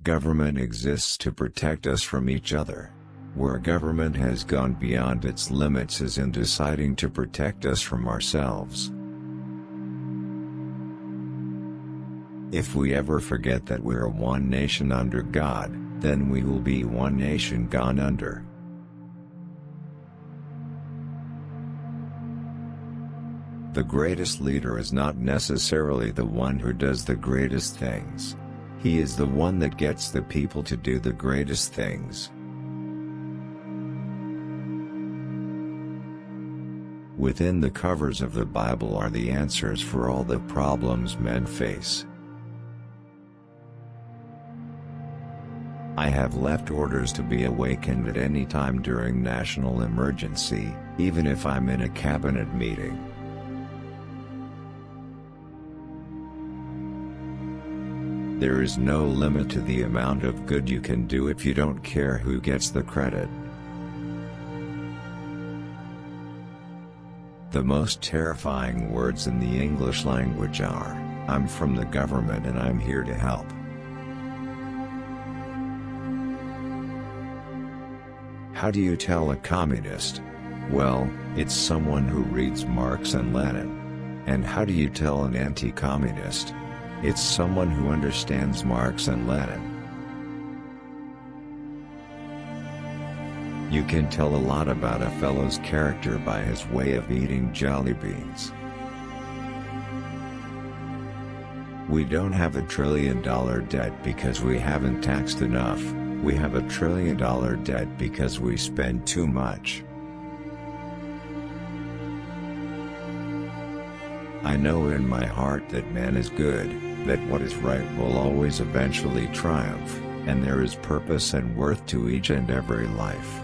Government exists to protect us from each other. Where government has gone beyond its limits is in deciding to protect us from ourselves. If we ever forget that we're one nation under God, then we will be one nation gone under. The greatest leader is not necessarily the one who does the greatest things. He is the one that gets the people to do the greatest things. Within the covers of the Bible are the answers for all the problems men face. I have left orders to be awakened at any time during national emergency, even if I'm in a cabinet meeting. There is no limit to the amount of good you can do if you don't care who gets the credit. The most terrifying words in the English language are, "I'm from the government and I'm here to help." How do you tell a communist? Well, it's someone who reads Marx and Lenin. And how do you tell an anti-communist? It's someone who understands Marx and Lenin. You can tell a lot about a fellow's character by his way of eating jelly beans. We don't have $1 trillion debt because we haven't taxed enough, we have $1 trillion debt because we spend too much. I know in my heart that man is good, that what is right will always eventually triumph, and there is purpose and worth to each and every life.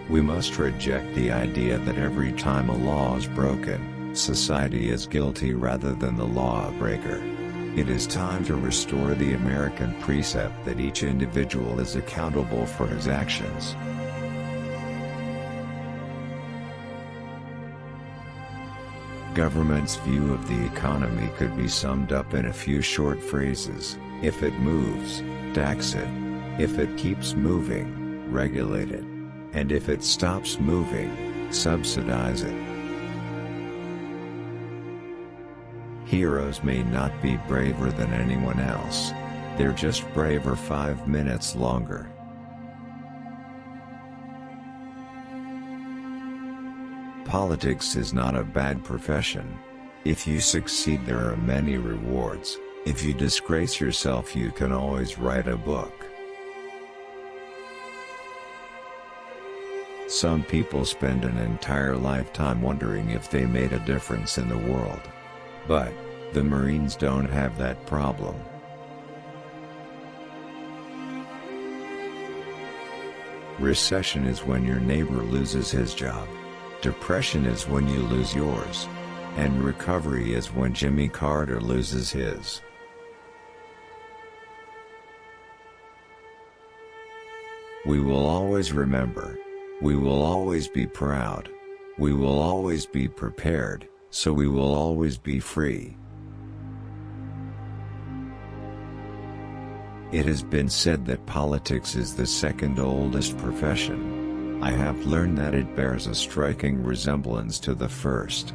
We must reject the idea that every time a law is broken, society is guilty rather than the lawbreaker. It is time to restore the American precept that each individual is accountable for his actions. Government's view of the economy could be summed up in a few short phrases: if it moves, tax it; if it keeps moving, regulate it; and if it stops moving, subsidize it. Heroes may not be braver than anyone else. They're just braver 5 minutes longer. Politics is not a bad profession. If you succeed, there are many rewards. If you disgrace yourself, you can always write a book. Some people spend an entire lifetime wondering if they made a difference in the world. But the Marines don't have that problem. Recession is when your neighbor loses his job. Depression is when you lose yours. And recovery is when Jimmy Carter loses his. We will always remember. We will always be proud. We will always be prepared, so we will always be free. It has been said that politics is the second oldest profession. I have learned that it bears a striking resemblance to the first.